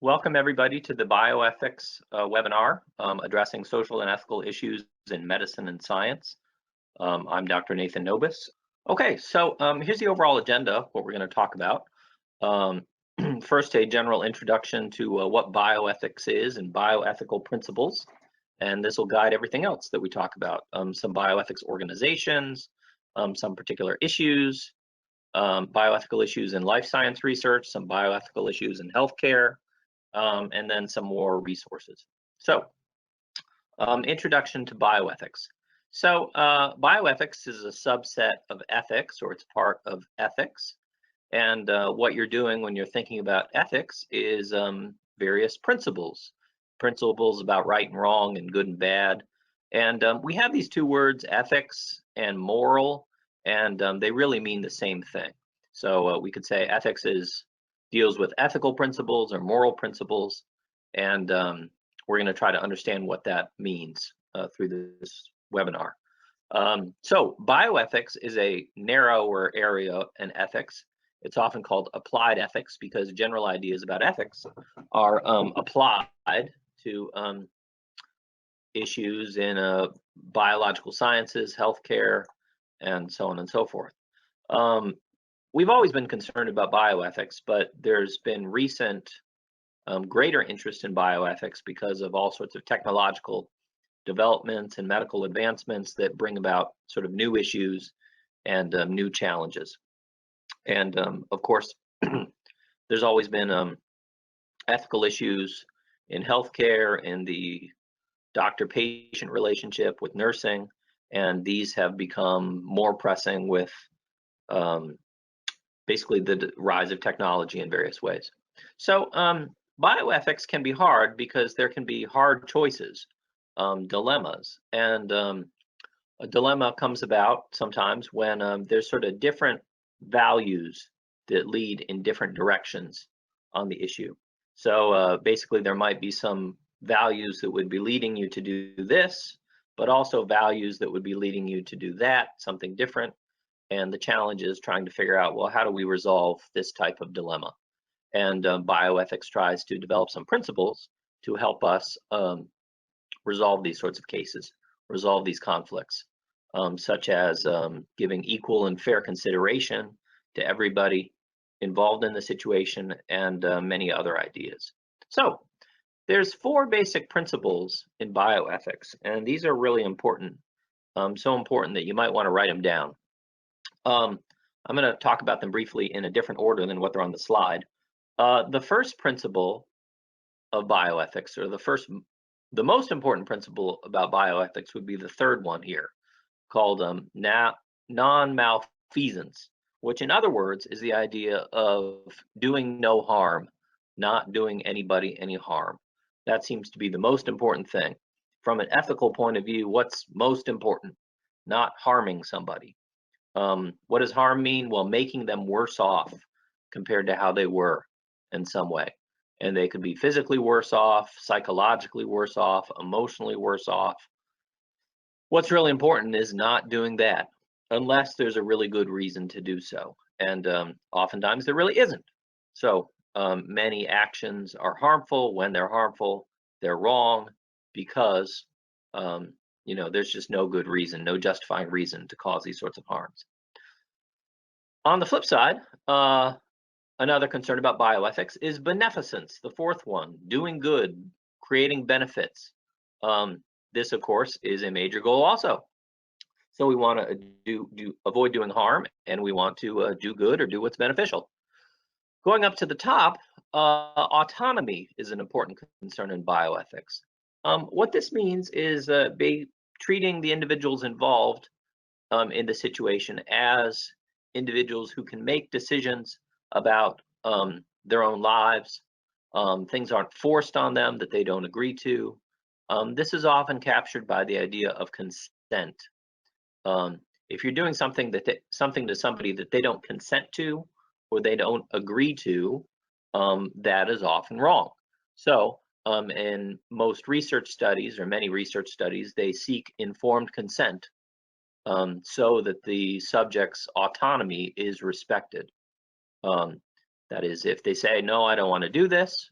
Welcome everybody to the Bioethics webinar addressing social and ethical issues in medicine and science. I'm Dr. Nathan Nobis. Okay, so here's the overall agenda, what we're going to talk about. Um, First, a general introduction to what bioethics is and bioethical principles, and this will guide everything else that we talk about. Some bioethics organizations, some particular issues, bioethical issues in life science research, some bioethical issues in healthcare, and then some more resources. So, introduction to bioethics. So, bioethics is a subset of ethics, or it's part of ethics. And what you're doing when you're thinking about ethics is various principles about right and wrong and good and bad. And we have these two words, ethics and moral, and they really mean the same thing. So we could say ethics deals with ethical principles or moral principles, and we're going to try to understand what that means through this webinar. So bioethics is a narrower area in ethics. It's often called applied ethics because general ideas about ethics are applied to issues in biological sciences, healthcare, and so on and so forth. We've always been concerned about bioethics, but there's been recent greater interest in bioethics because of all sorts of technological developments and medical advancements that bring about sort of new issues and new challenges. And of course, there's always been ethical issues in healthcare, in the doctor-patient relationship with nursing, and these have become more pressing with basically the rise of technology in various ways. So bioethics can be hard because there can be hard choices, dilemmas, and a dilemma comes about sometimes when there's sort of different values that lead in different directions on the issue. So basically there might be some values that would be leading you to do this, but also values that would be leading you to do that, something different. And the challenge is trying to figure out, well, how do we resolve this type of dilemma? And bioethics tries to develop some principles to help us resolve these sorts of cases, resolve these conflicts, such as giving equal and fair consideration to everybody involved in the situation, and many other ideas. So there's 4 basic principles in bioethics, and these are really important, so important that you might want to write them down. I'm going to talk about them briefly in a different order than what they're on the slide. The first principle of bioethics, or the most important principle about bioethics, would be the third one here, called non-malfeasance, which in other words is the idea of doing no harm, not doing anybody any harm. That seems to be the most important thing. From an ethical point of view, what's most important? Not harming somebody. What does harm mean? Well, making them worse off compared to how they were in some way. And they could be physically worse off, psychologically worse off, emotionally worse off. What's really important is not doing that unless there's a really good reason to do so. And oftentimes there really isn't. So many actions are harmful. When they're harmful, they're wrong because there's just no good reason, no justifying reason to cause these sorts of harms. On the flip side, another concern about bioethics is beneficence, the fourth one, doing good, creating benefits. This, of course, is a major goal also. So we want to avoid doing harm, and we want to do good or do what's beneficial. Going up to the top, autonomy is an important concern in bioethics. What this means is treating the individuals involved in the situation as individuals who can make decisions about their own lives. Things aren't forced on them that they don't agree to. This is often captured by the idea of consent. If you're doing something to somebody that they don't consent to or they don't agree to, that is often wrong. So in most research studies, or many research studies, they seek informed consent so that the subject's autonomy is respected. That is, if they say, no, I don't want to do this,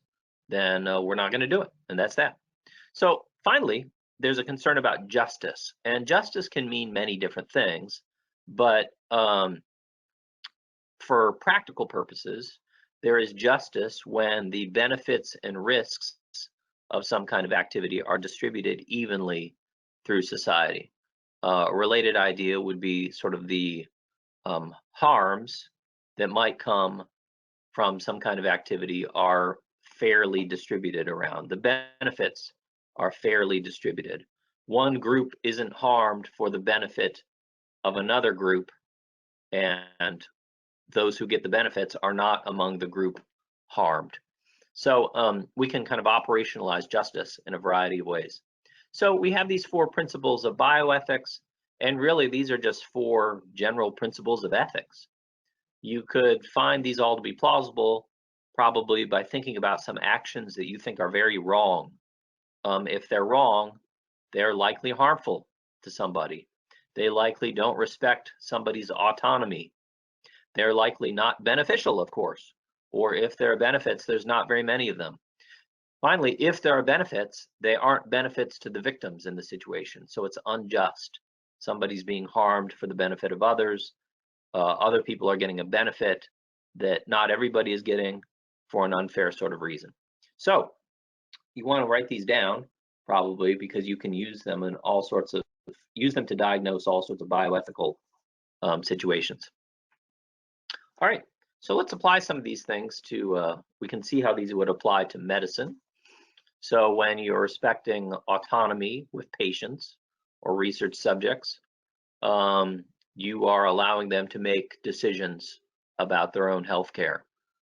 then we're not going to do it. And that's that. So finally, there's a concern about justice. And justice can mean many different things. But for practical purposes, there is justice when the benefits and risks of some kind of activity are distributed evenly through society. A related idea would be sort of the harms that might come from some kind of activity are fairly distributed around. The benefits are fairly distributed. One group isn't harmed for the benefit of another group, and those who get the benefits are not among the group harmed. So we can kind of operationalize justice in a variety of ways. So we have these 4 principles of bioethics, and really these are just 4 general principles of ethics. You could find these all to be plausible probably by thinking about some actions that you think are very wrong. If they're wrong, they're likely harmful to somebody. They likely don't respect somebody's autonomy. They're likely not beneficial, of course, or if there are benefits, there's not very many of them. Finally, if there are benefits, they aren't benefits to the victims in the situation, so it's unjust. Somebody's being harmed for the benefit of others. Other people are getting a benefit that not everybody is getting for an unfair sort of reason. So you want to write these down probably because you can use them in all sorts of, use them to diagnose all sorts of bioethical situations. All right, so let's apply some of these things to, we can see how these would apply to medicine. So when you're respecting autonomy with patients or research subjects, you are allowing them to make decisions about their own health care.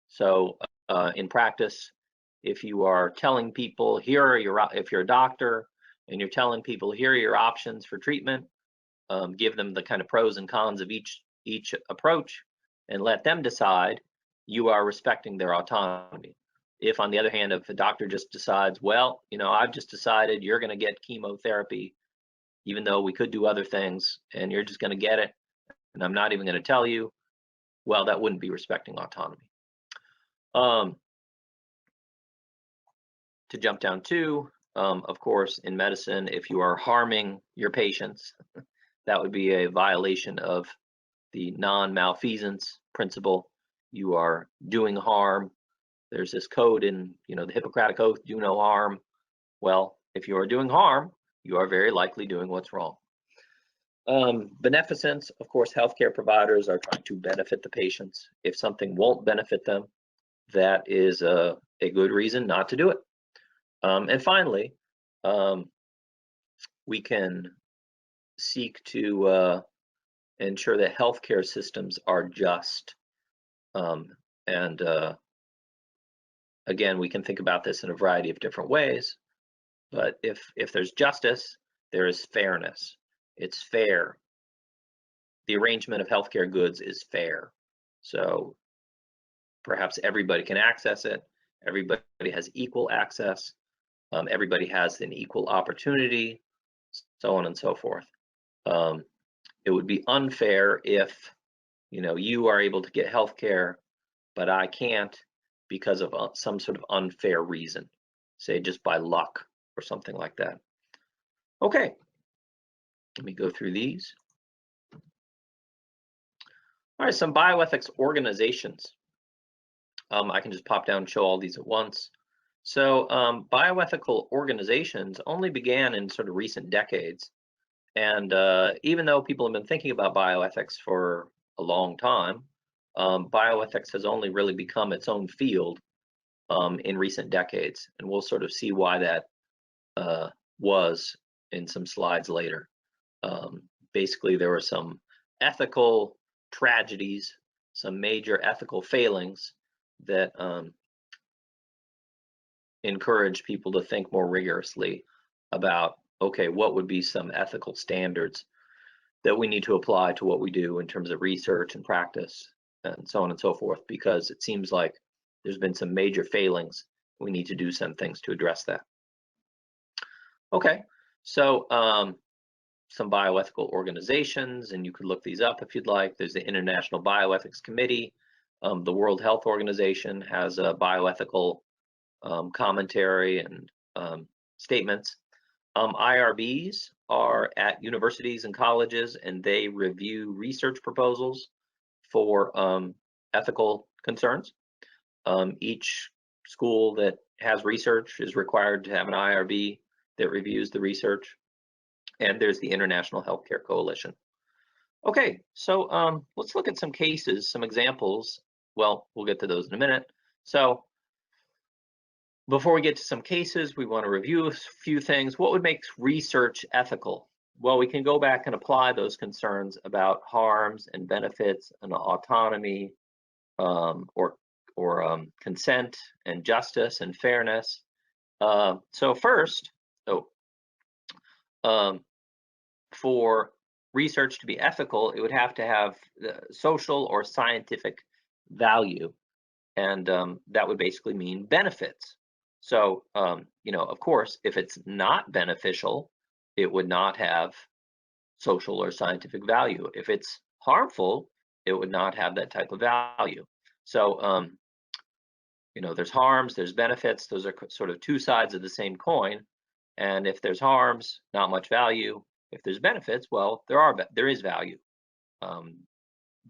So in practice, if you are telling people, here are your, if you're a doctor and you're telling people, here are your options for treatment, give them the kind of pros and cons of each approach and let them decide, you are respecting their autonomy. If on the other hand, if a doctor just decides, well, you know, I've just decided you're going to get chemotherapy, even though we could do other things, and you're just going to get it, and I'm not even going to tell you, well, that wouldn't be respecting autonomy. To jump down to, of course, in medicine, if you are harming your patients, that would be a violation of the non-malfeasance principle. You are doing harm. There's this code in, you know, the Hippocratic Oath, do no harm. Well, if you are doing harm, you are very likely doing what's wrong. Beneficence, of course, healthcare providers are trying to benefit the patients. If something won't benefit them, that is a good reason not to do it. And finally, we can seek to ensure that healthcare systems are just. And again, we can think about this in a variety of different ways, but if there's justice, there is fairness. It's fair. The arrangement of healthcare goods is fair. So perhaps everybody can access it. Everybody has equal access. Everybody has an equal opportunity, so on and so forth. It would be unfair if, you know, you are able to get healthcare, but I can't because of some sort of unfair reason, say just by luck or something like that. Okay, let me go through these. All right, some bioethics organizations. I can just pop down and show all these at once. So bioethical organizations only began in sort of recent decades. And even though people have been thinking about bioethics for a long time, bioethics has only really become its own field in recent decades. And we'll sort of see why that was in some slides later. Basically, there were some ethical tragedies, some major ethical failings that encourage people to think more rigorously about, okay, what would be some ethical standards that we need to apply to what we do in terms of research and practice and so on and so forth, because it seems like there's been some major failings. We need to do some things to address that. Okay, so some bioethical organizations, and you could look these up if you'd like. There's the International Bioethics Committee. The World Health Organization has a bioethical commentary and statements. IRBs are at universities and colleges, and they review research proposals for ethical concerns. Each school that has research is required to have an IRB that reviews the research, and there's the International Healthcare Coalition. Okay, so let's look at some cases, some examples. Well, we'll get to those in a minute. So before we get to some cases, we want to review a few things. What would make research ethical? Well, we can go back and apply those concerns about harms and benefits and autonomy, or consent and justice and fairness. So first, for research to be ethical, it would have to have social or scientific value, and that would basically mean benefits. So, of course, if it's not beneficial, it would not have social or scientific value. If it's harmful, it would not have that type of value. So, there's harms, there's benefits. Those are sort of two sides of the same coin. And if there's harms, not much value. If there's benefits, well, there is value.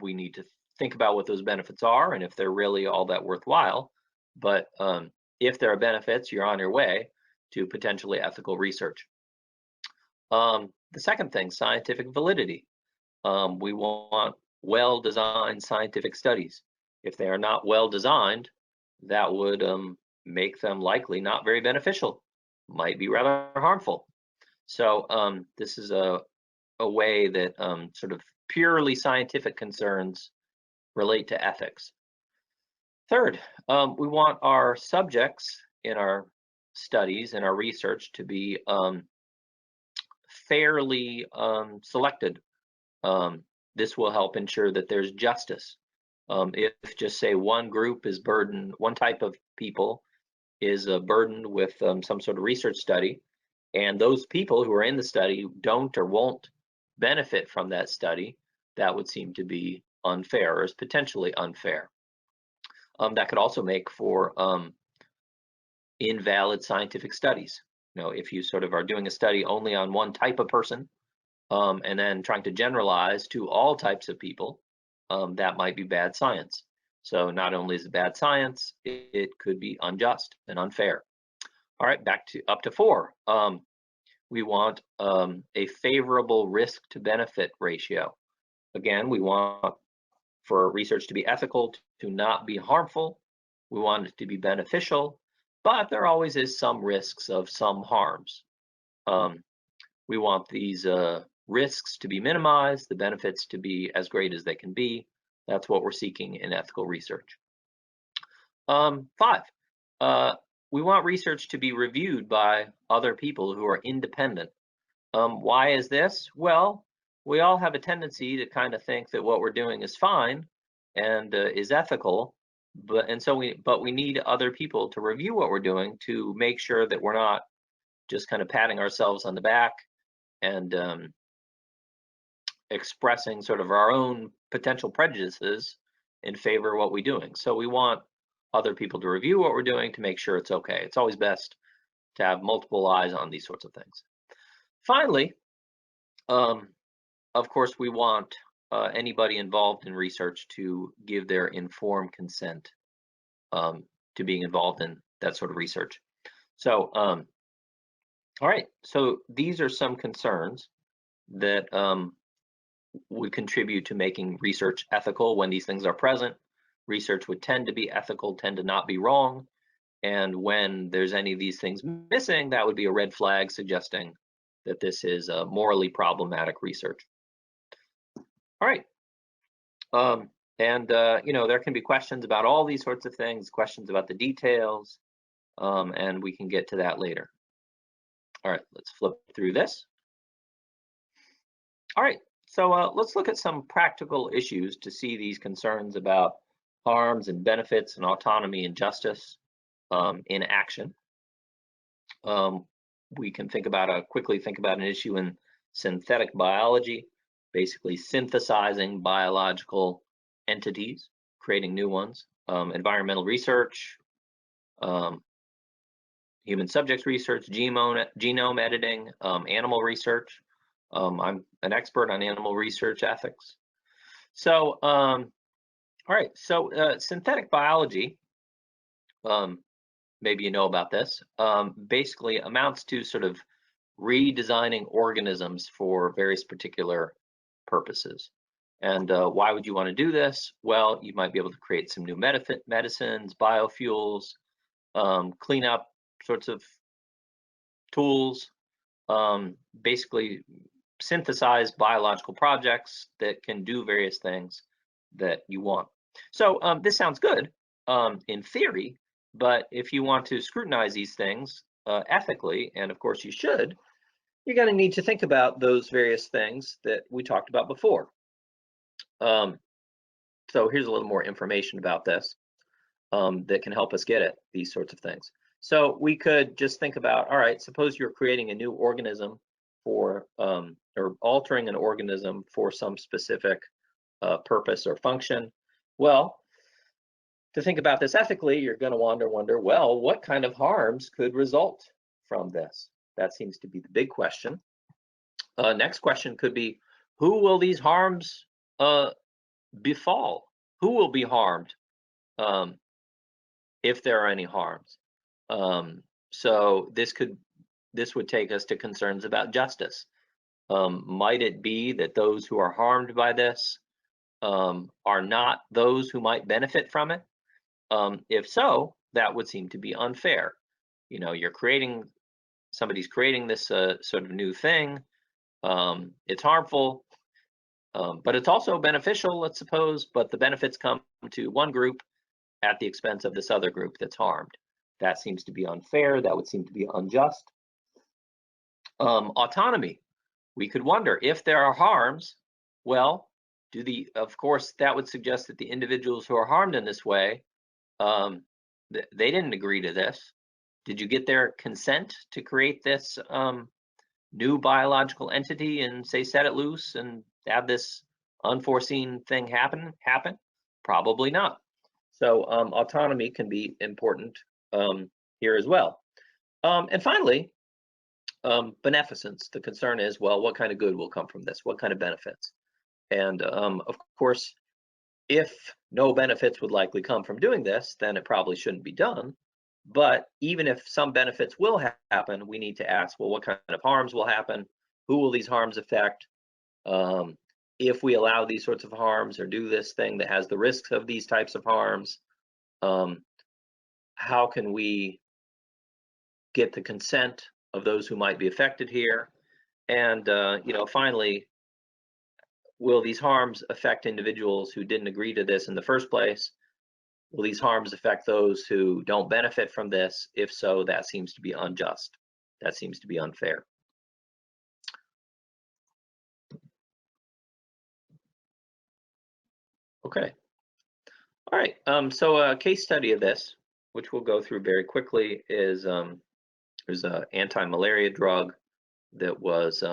We need to think about what those benefits are and if they're really all that worthwhile. But if there are benefits, you're on your way to potentially ethical research. The second thing, scientific validity. We want well-designed scientific studies. If they are not well-designed, that would make them likely not very beneficial, might be rather harmful. So this is a way that sort of purely scientific concerns relate to ethics. Third, we want our subjects in our studies and our research to be fairly selected. This will help ensure that there's justice. If just say one group is burdened, one type of people is burdened with some sort of research study, and those people who are in the study don't or won't benefit from that study, that would seem to be unfair or is potentially unfair. That could also make for invalid scientific studies. If you sort of are doing a study only on one type of person and then trying to generalize to all types of people, that might be bad science. So not only is it bad science, it could be unjust and unfair. All right, up to 4. We want a favorable risk to benefit ratio. Again, we want for research to be ethical, to not be harmful. We want it to be beneficial, but there always is some risks of some harms. We want these risks to be minimized, the benefits to be as great as they can be. That's what we're seeking in ethical research. 5, we want research to be reviewed by other people who are independent. Why is this? Well, we all have a tendency to kind of think that what we're doing is fine and is ethical, but we need other people to review what we're doing to make sure that we're not just kind of patting ourselves on the back and expressing sort of our own potential prejudices in favor of what we're doing. So we want other people to review what we're doing to make sure it's okay. It's always best to have multiple eyes on these sorts of things. Finally, of course, we want anybody involved in research to give their informed consent to being involved in that sort of research. So, all right, so these are some concerns that would contribute to making research ethical when these things are present. Research would tend to be ethical, tend to not be wrong. And when there's any of these things missing, that would be a red flag suggesting that this is a morally problematic research. All right. There can be questions about all these sorts of things, questions about the details, and we can get to that later. All right, let's flip through this. All right, so let's look at some practical issues to see these concerns about harms and benefits and autonomy and justice in action. We can quickly think about an issue in synthetic biology, basically synthesizing biological entities, creating new ones, environmental research, human subjects research, genome editing, animal research. I'm an expert on animal research ethics. So, all right, so synthetic biology, maybe you know about this, basically amounts to sort of redesigning organisms for various particular purposes. And why would you want to do this? Well, you might be able to create some new medicines, biofuels, clean up sorts of tools, basically synthesize biological projects that can do various things that you want. So this sounds good in theory, but if you want to scrutinize these things ethically, and of course you should, you're going to need to think about those various things that we talked about before. So here's a little more information about this that can help us get at these sorts of things. So we could just think about, all right, suppose you're creating a new organism for, or altering an organism for some specific purpose or function. Well, to think about this ethically, you're going to wonder, well, what kind of harms could result from this? That seems to be the big question. Next question could be, who will these harms befall? Who will be harmed if there are any harms? So this would take us to concerns about justice. Might it be that those who are harmed by this are not those who might benefit from it? If so, that would seem to be unfair. You know, somebody's creating this sort of new thing. It's harmful, but it's also beneficial, let's suppose, but the benefits come to one group at the expense of this other group that's harmed. That seems to be unfair. That would seem to be unjust. Autonomy. We could wonder if there are harms, well, of course, that would suggest that the individuals who are harmed in this way, they didn't agree to this. Did you get their consent to create this new biological entity and say set it loose and have this unforeseen thing happen? Probably not. So autonomy can be important here as well. And finally, beneficence. The concern is, well, what kind of good will come from this? What kind of benefits? And of course, if no benefits would likely come from doing this, then it probably shouldn't be done. But even if some benefits will happen, we need to ask, well, what kind of harms will happen? Who will these harms affect? If we allow these sorts of harms or do this thing that has the risks of these types of harms, how can we get the consent of those who might be affected here? And finally, will these harms affect individuals who didn't agree to this in the first place? Will these harms affect those who don't benefit from this? If so, that seems to be unjust. That seems to be unfair. Okay. All right. So a case study of this, which we'll go through very quickly, is there's an anti-malaria drug that was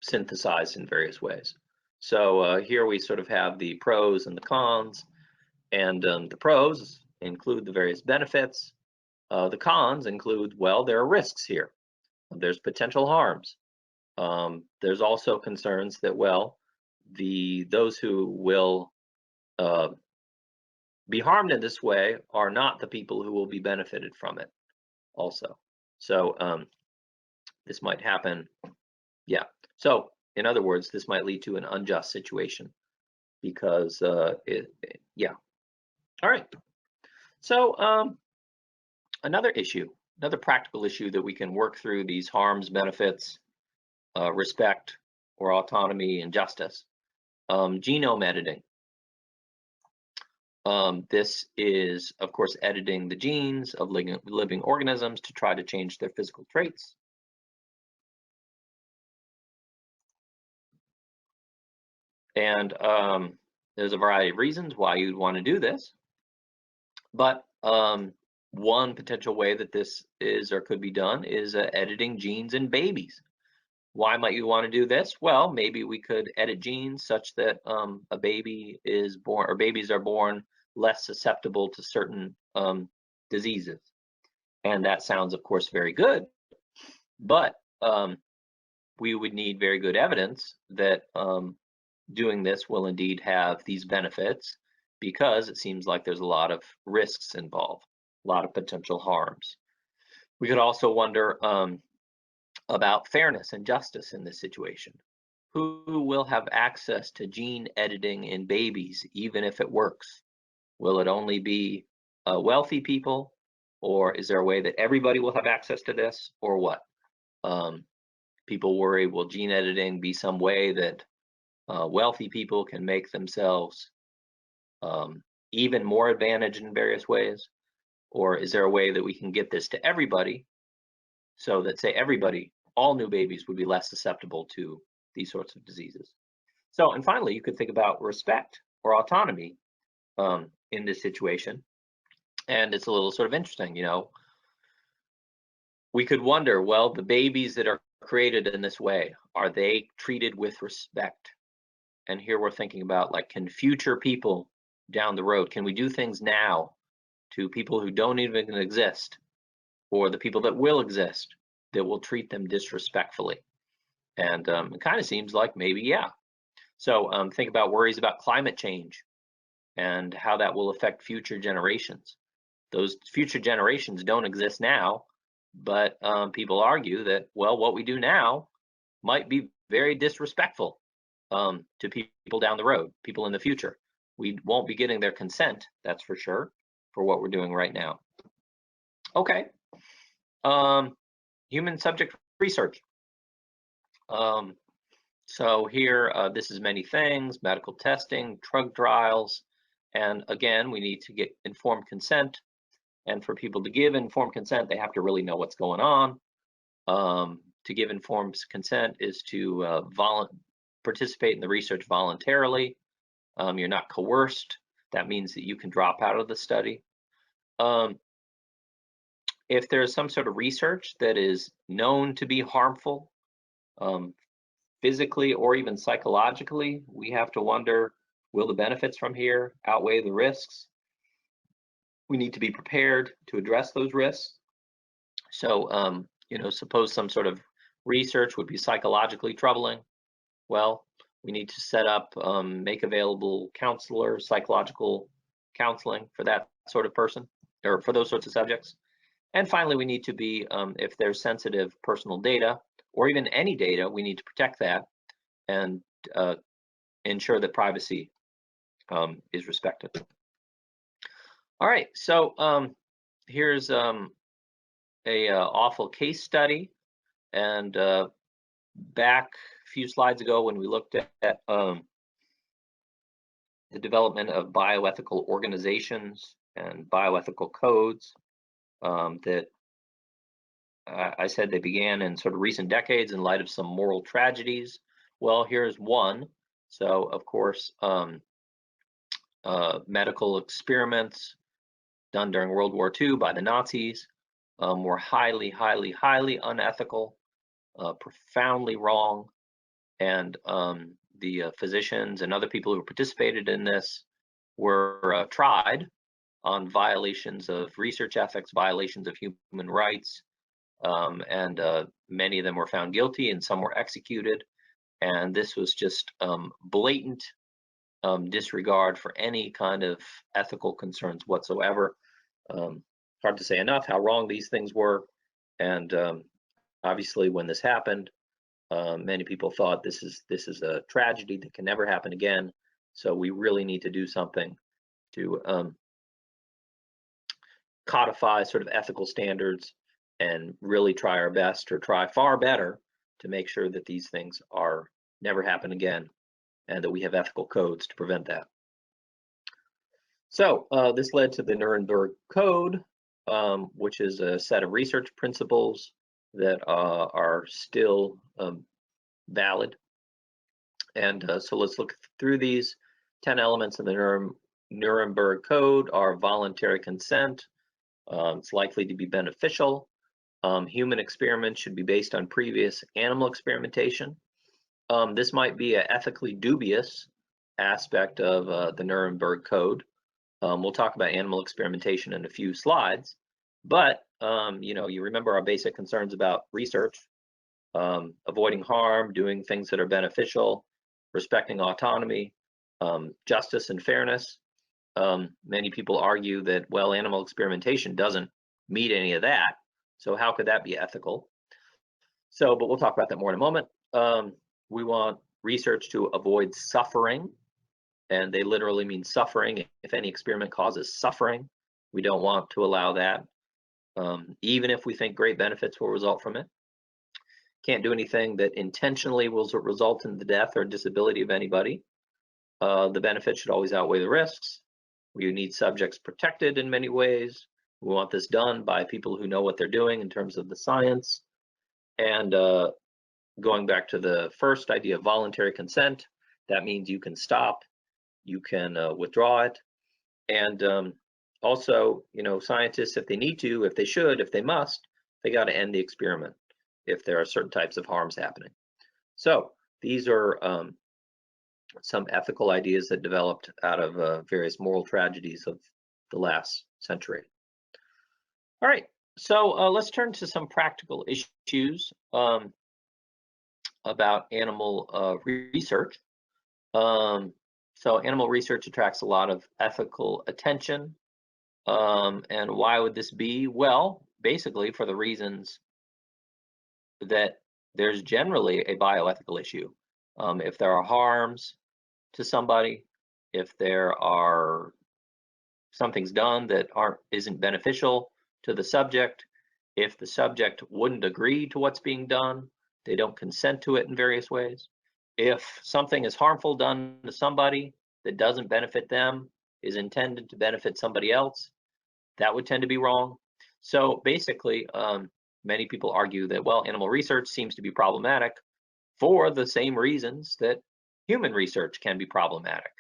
synthesized in various ways. So here we sort of have the pros and the cons, and the pros include the various benefits. The cons include, well, there are risks here. There's potential harms. There's also concerns that, well, those who will be harmed in this way are not the people who will be benefited from it also. So this might happen. Yeah. So in other words, this might lead to an unjust situation because yeah. All right. So another practical issue that we can work through these harms, benefits, respect or autonomy and justice. Genome editing. This is, of course, editing the genes of living organisms to try to change their physical traits. And there's a variety of reasons why you'd want to do this. But one potential way that this is or could be done is editing genes in babies. Why might you want to do this? Well, maybe we could edit genes such that a baby is born, or babies are born less susceptible to certain diseases. And that sounds, of course, very good, but we would need very good evidence that doing this will indeed have these benefits, because it seems like there's a lot of risks involved, a lot of potential harms. We could also wonder about fairness and justice in this situation. Who will have access to gene editing in babies, even if it works? Will it only be wealthy people, or is there a way that everybody will have access to this, or what? People worry, will gene editing be some way that wealthy people can make themselves even more advantaged in various ways? Or is there a way that we can get this to everybody, so that, say, everybody, all new babies would be less susceptible to these sorts of diseases? So, and finally, you could think about respect or autonomy in this situation. And it's a little sort of interesting, we could wonder, well, the babies that are created in this way, are they treated with respect? And here we're thinking about, like, can future people down the road, can we do things now to people who don't even exist, or the people that will exist, that will treat them disrespectfully? And it kind of seems like maybe, yeah. So think about worries about climate change and how that will affect future generations. Those future generations don't exist now, but people argue that, well, what we do now might be very disrespectful to people down the road, people in the future. We won't be getting their consent, that's for sure, for what we're doing right now. Okay. Human subject research. So here, this is many things: medical testing, drug trials, and again, we need to get informed consent. And for people to give informed consent, they have to really know what's going on. To give informed consent is to participate in the research voluntarily. You're not coerced. That means that you can drop out of the study. If there's some sort of research that is known to be harmful, physically or even psychologically, we have to wonder, will the benefits from here outweigh the risks? We need to be prepared to address those risks. So, suppose some sort of research would be psychologically troubling. Well, we need to set up, make available counselors, psychological counseling for that sort of person, or for those sorts of subjects. And finally, we need to be, if there's sensitive personal data, or even any data, we need to protect that and ensure that privacy is respected. All right, so here's a awful case study. And back a few slides ago, when we looked at the development of bioethical organizations and bioethical codes, that I said they began in sort of recent decades in light of some moral tragedies. Well, here's one. So, of course, medical experiments done during World War II by the Nazis were highly, highly, highly unethical, profoundly wrong. And the physicians and other people who participated in this were tried on violations of research ethics, violations of human rights, and many of them were found guilty, and some were executed. And this was just blatant disregard for any kind of ethical concerns whatsoever. Hard to say enough how wrong these things were. And obviously, when this happened, many people thought this is a tragedy that can never happen again. So we really need to do something to codify sort of ethical standards and really try our best, or try far better, to make sure that these things are never happen again, and that we have ethical codes to prevent that. So this led to the Nuremberg Code, which is a set of research principles that are still valid. And so let's look through these. 10 elements in the Nuremberg Code are voluntary consent. It's likely to be beneficial. Human experiments should be based on previous animal experimentation. This might be an ethically dubious aspect of the Nuremberg Code. We'll talk about animal experimentation in a few slides, but you remember our basic concerns about research, avoiding harm, doing things that are beneficial, respecting autonomy, justice and fairness. Many people argue that, well, animal experimentation doesn't meet any of that, so how could that be ethical? So, but we'll talk about that more in a moment. We want research to avoid suffering, and they literally mean suffering. If any experiment causes suffering, we don't want to allow that, even if we think great benefits will result from it. Can't do anything that intentionally will result in the death or disability of anybody. The benefits should always outweigh the risks. We need subjects protected in many ways. We want this done by people who know what they're doing in terms of the science. And going back to the first idea of voluntary consent, that means you can stop, you can withdraw it. And also, scientists, if they need to, if they should, if they must, they got to end the experiment if there are certain types of harms happening. So these are some ethical ideas that developed out of various moral tragedies of the last century. All right, so let's turn to some practical issues about animal research. So animal research attracts a lot of ethical attention. And why would this be? Well, basically for the reasons that there's generally a bioethical issue. If there are harms to somebody, if there are something's done that isn't beneficial to the subject, if the subject wouldn't agree to what's being done, they don't consent to it in various ways. If something is harmful done to somebody that doesn't benefit them, is intended to benefit somebody else, that would tend to be wrong. So basically, many people argue that, well, animal research seems to be problematic for the same reasons that human research can be problematic.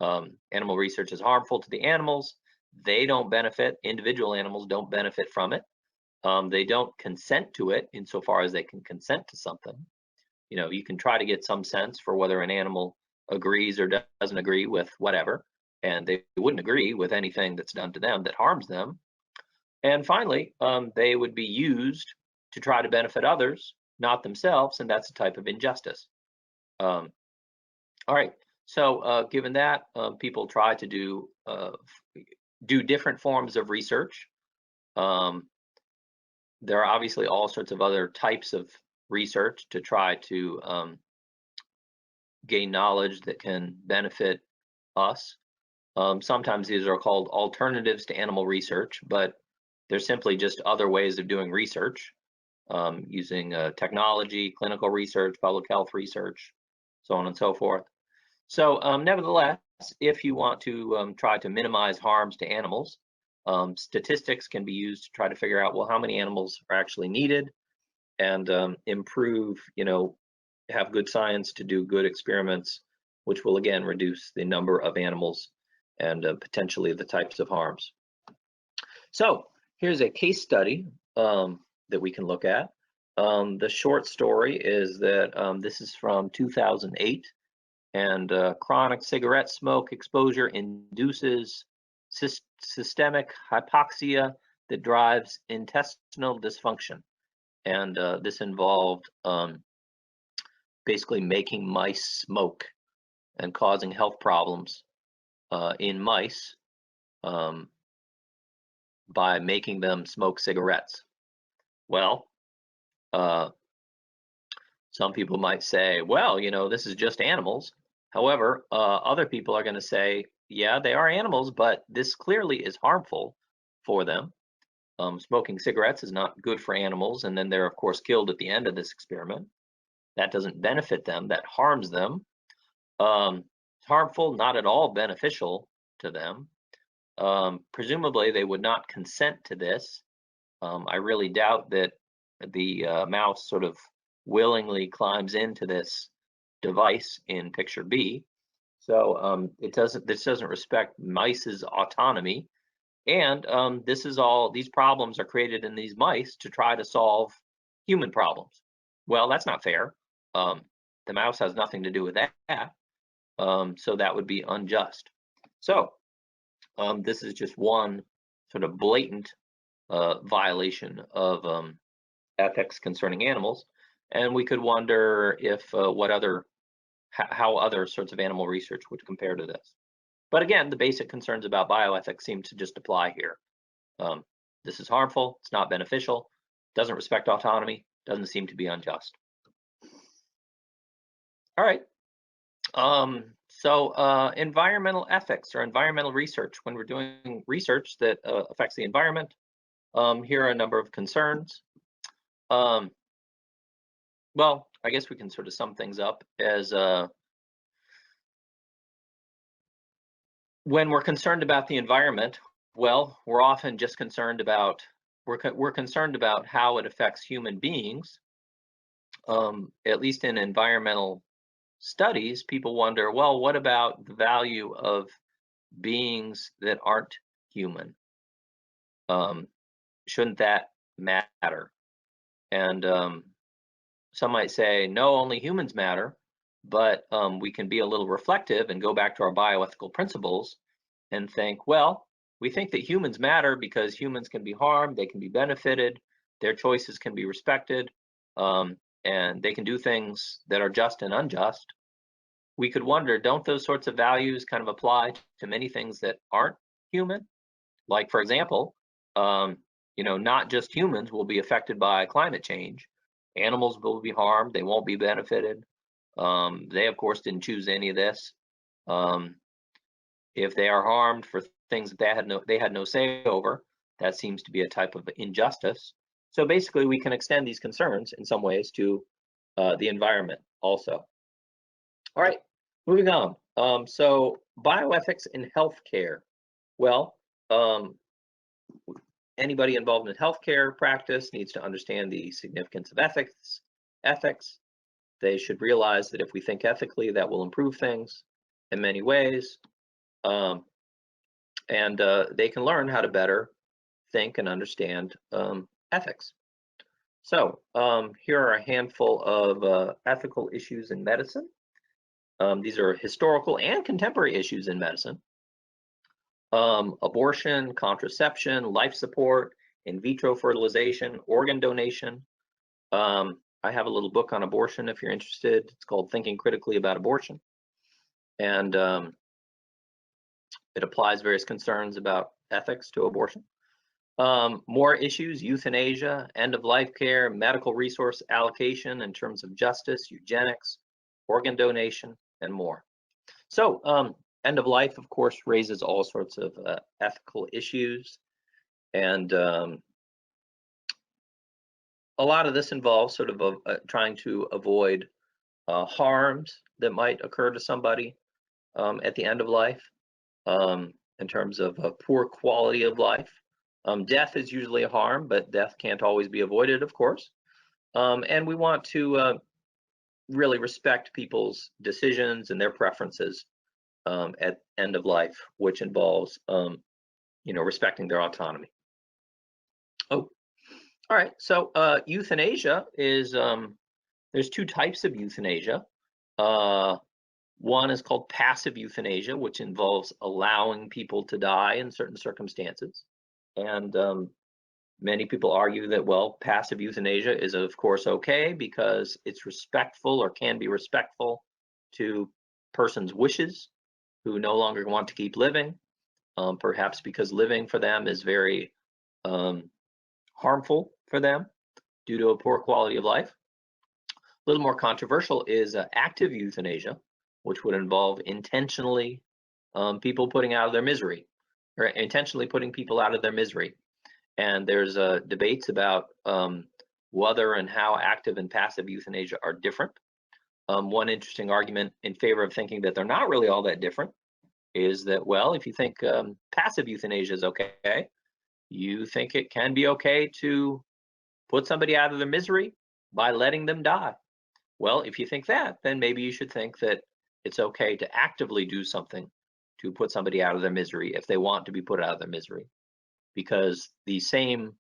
Animal research is harmful to the animals. They don't benefit. Individual animals don't benefit from it. They don't consent to it insofar as they can consent to something. You can try to get some sense for whether an animal agrees or doesn't agree with whatever, and they wouldn't agree with anything that's done to them that harms them. And finally, they would be used to try to benefit others, not themselves, and that's a type of injustice. All right, so given that, people try to do different forms of research. There are obviously all sorts of other types of research to try to gain knowledge that can benefit us. Sometimes these are called alternatives to animal research, but they're simply just other ways of doing research, using technology, clinical research, public health research, so on and so forth. So nevertheless, if you want to try to minimize harms to animals, statistics can be used to try to figure out, well, how many animals are actually needed, and improve, have good science to do good experiments, which will again reduce the number of animals and potentially the types of harms. So here's a case study that we can look at. The short story is that this is from 2008, and chronic cigarette smoke exposure induces systemic hypoxia that drives intestinal dysfunction. And this involved basically making mice smoke and causing health problems in mice by making them smoke cigarettes. Well, some people might say, well, this is just animals. However, other people are going to say, yeah, they are animals, but this clearly is harmful for them. Smoking cigarettes is not good for animals, and then they're, of course, killed at the end of this experiment. That doesn't benefit them, that harms them. Harmful, not at all beneficial to them. Presumably, they would not consent to this. I really doubt that the mouse sort of willingly climbs into this device in picture B. So this doesn't respect mice's autonomy. And these problems are created in these mice to try to solve human problems. Well, that's not fair. The mouse has nothing to do with that. So that would be unjust. So This is just one sort of blatant violation of ethics concerning animals, and we could wonder if how other sorts of animal research would compare to this. But again, the basic concerns about bioethics seem to just apply here. Um, this is harmful, it's not beneficial, doesn't respect autonomy, doesn't seem to be unjust. All right. Environmental ethics or environmental research, when we're doing research that affects the environment, here are a number of concerns. Um, well, I guess we can sort of sum things up as when we're concerned about the environment, well, we're often just concerned about we're concerned about how it affects human beings. At least in environmental studies, people wonder, well, what about the value of beings that aren't human? Um, shouldn't that matter? And some might say, no, only humans matter, but we can be a little reflective and go back to our bioethical principles and think, well, we think that humans matter because humans can be harmed, they can be benefited, their choices can be respected, and they can do things that are just and unjust. We could wonder, don't those sorts of values kind of apply to many things that aren't human? Like, for example, um, not just humans will be affected by climate change. Animals will be harmed. They won't be benefited. They, of course, didn't choose any of this. Um, if they are harmed for things that they had no say over, that seems to be a type of injustice. So basically, we can extend these concerns in some ways to the environment also. All right, moving on. Bioethics in healthcare. Well, um, anybody involved in healthcare practice needs to understand the significance of ethics. Ethics. They should realize that if we think ethically, that will improve things in many ways. Um, and they can learn how to better think and understand ethics. So here are a handful of ethical issues in medicine. These are historical and contemporary issues in medicine. Abortion, contraception, life support, in vitro fertilization, organ donation. I have a little book on abortion if you're interested. It's called Thinking Critically About Abortion. And it applies various concerns about ethics to abortion. More issues, euthanasia, end-of-life care, medical resource allocation in terms of justice, eugenics, organ donation, and more. So end of life, of course, raises all sorts of ethical issues. And a lot of this involves sort of trying to avoid harms that might occur to somebody at the end of life in terms of a poor quality of life. Death is usually a harm, but death can't always be avoided, of course. And we want to really respect people's decisions and their preferences at end of life, which involves, respecting their autonomy. Oh, all right. So euthanasia is there's two types of euthanasia. One is called passive euthanasia, which involves allowing people to die in certain circumstances. And many people argue that, well, passive euthanasia is, of course, okay because it's respectful or can be respectful to persons' wishes who no longer want to keep living, perhaps because living for them is very harmful for them due to a poor quality of life. A little more controversial is active euthanasia, which would involve intentionally people putting out of their misery, or intentionally putting people out of their misery. And there's debates about whether and how active and passive euthanasia are different. One interesting argument in favor of thinking that they're not really all that different is that, well, if you think passive euthanasia is okay, you think it can be okay to put somebody out of their misery by letting them die. Well, if you think that, then maybe you should think that it's okay to actively do something to put somebody out of their misery if they want to be put out of their misery, because the same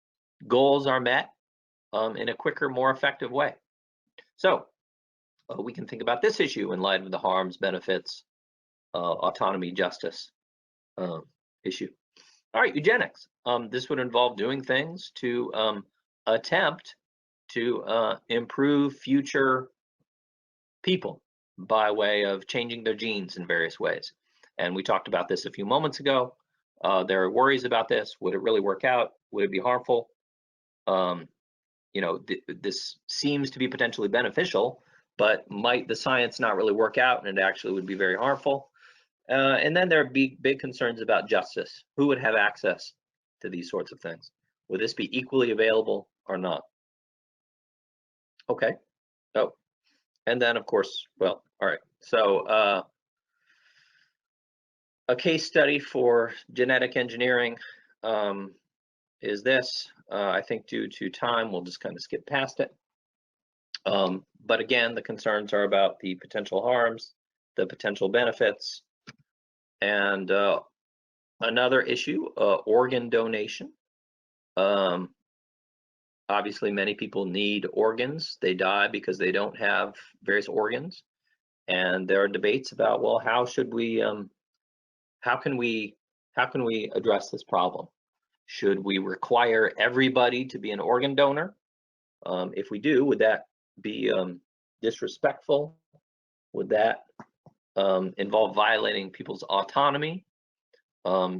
goals are met in a quicker, more effective way. So we can think about this issue in light of the harms, benefits, autonomy, justice, issue. All right, eugenics. This would involve doing things to attempt to improve future people by way of changing their genes in various ways. And we talked about this a few moments ago. There are worries about this. Would it really work out? Would it be harmful? Um, this seems to be potentially beneficial, but might the science not really work out and it actually would be very harmful? And then there are big concerns about justice. Who would have access to these sorts of things? Would this be equally available or not? Okay. Oh, and then of course, well, all right. So a case study for genetic engineering is this. I think due to time, we'll just kind of skip past it. But again, the concerns are about the potential harms, the potential benefits, and another issue, organ donation. Obviously, many people need organs. They die because they don't have various organs, and there are debates about, well, how can we address this problem? Should we require everybody to be an organ donor? If we do, would that be disrespectful? Would that involve violating people's autonomy?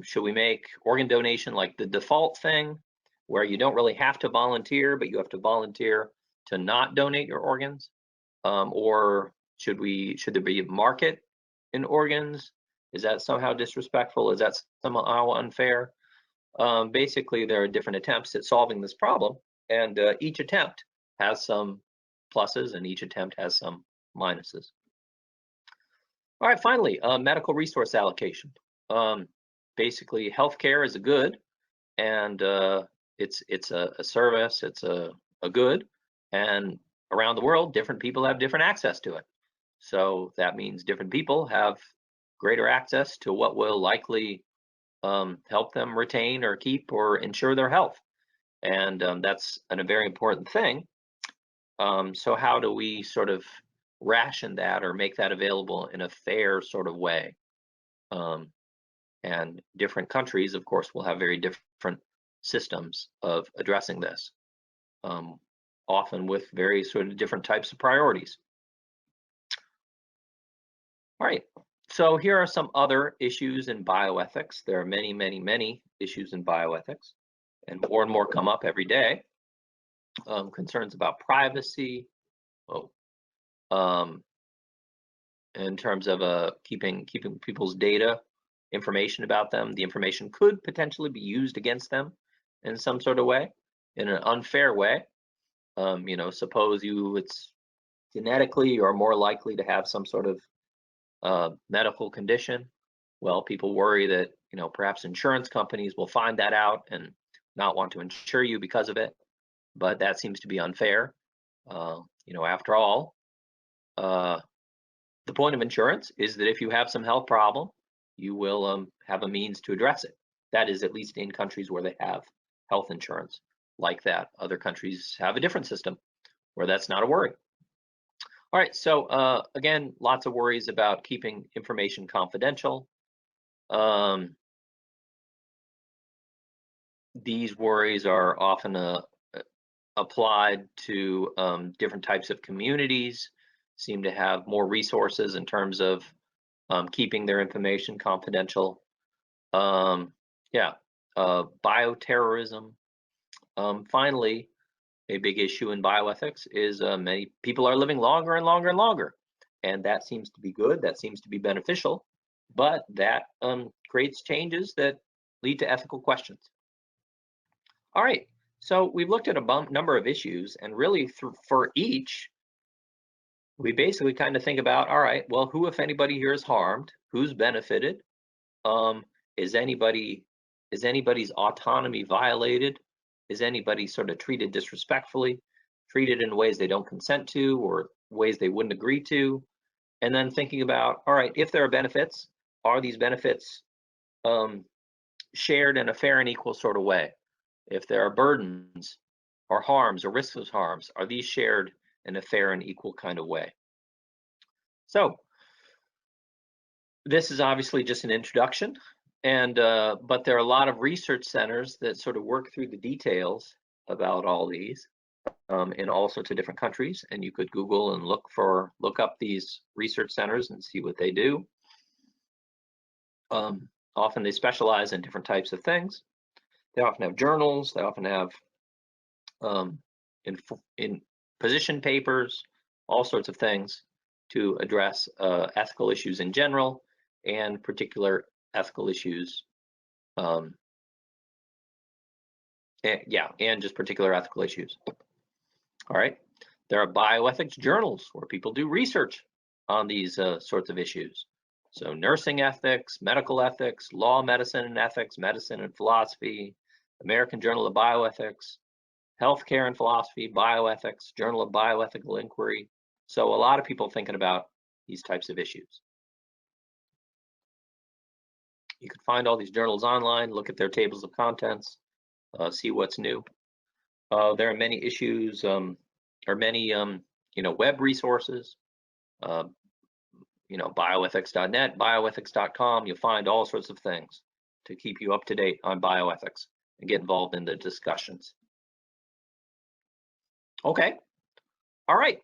Should we make organ donation like the default thing, where you don't really have to volunteer, but you have to volunteer to not donate your organs? Or should there be a market in organs? Is that somehow disrespectful? Is that somehow unfair? Basically, there are different attempts at solving this problem, and each attempt has some pluses and each attempt has some minuses. All right, finally, medical resource allocation. Basically, healthcare is a good, and it's a service, it's a good, and around the world, different people have different access to it. So that means different people have greater access to what will likely help them retain or keep or ensure their health. And that's a very important thing. So how do we sort of ration that or make that available in a fair sort of way? And different countries, of course, will have very different systems of addressing this, often with very sort of different types of priorities. All right, so here are some other issues in bioethics. There are many, many, many issues in bioethics, and more come up every day. Concerns about privacy, in terms of keeping people's data, information about them. The information could potentially be used against them in some sort of way, in an unfair way. Suppose it's genetically you're more likely to have some sort of medical condition. Well, people worry that perhaps insurance companies will find that out and not want to insure you because of it. But that seems to be unfair. After all, the point of insurance is that if you have some health problem, you will have a means to address it. That is, at least in countries where they have health insurance like that. Other countries have a different system where that's not a worry. All right, so again, lots of worries about keeping information confidential. These worries are often applied to different types of communities, seem to have more resources in terms of keeping their information confidential. Bioterrorism. Finally, a big issue in bioethics is many people are living longer and longer and longer, and that seems to be good, that seems to be beneficial, but that creates changes that lead to ethical questions. All right, so we've looked at a number of issues, and really for each, we basically kind of think about, all right, well, who, if anybody here is harmed? Who's benefited? Is anybody's autonomy violated? Is anybody sort of treated disrespectfully, treated in ways they don't consent to or ways they wouldn't agree to? And then thinking about, all right, if there are benefits, are these benefits shared in a fair and equal sort of way? If there are burdens or harms or risks of harms, are these shared in a fair and equal kind of way? So this is obviously just an introduction, But there are a lot of research centers that sort of work through the details about all these in all sorts of different countries, and you could Google and look up these research centers and see what they do. Often they specialize in different types of things. They often have journals. They often have in position papers, all sorts of things to address ethical issues in general and particular ethical issues. And just particular ethical issues. All right. There are bioethics journals where people do research on these sorts of issues. So nursing ethics, medical ethics, law, medicine and ethics, medicine and philosophy, American Journal of Bioethics, healthcare and philosophy, bioethics, Journal of Bioethical Inquiry. So a lot of people thinking about these types of issues. You can find all these journals online, look at their tables of contents, see what's new. There are many issues or many web resources. Bioethics.net, bioethics.com. You'll find all sorts of things to keep you up to date on bioethics and get involved in the discussions. Okay. All right.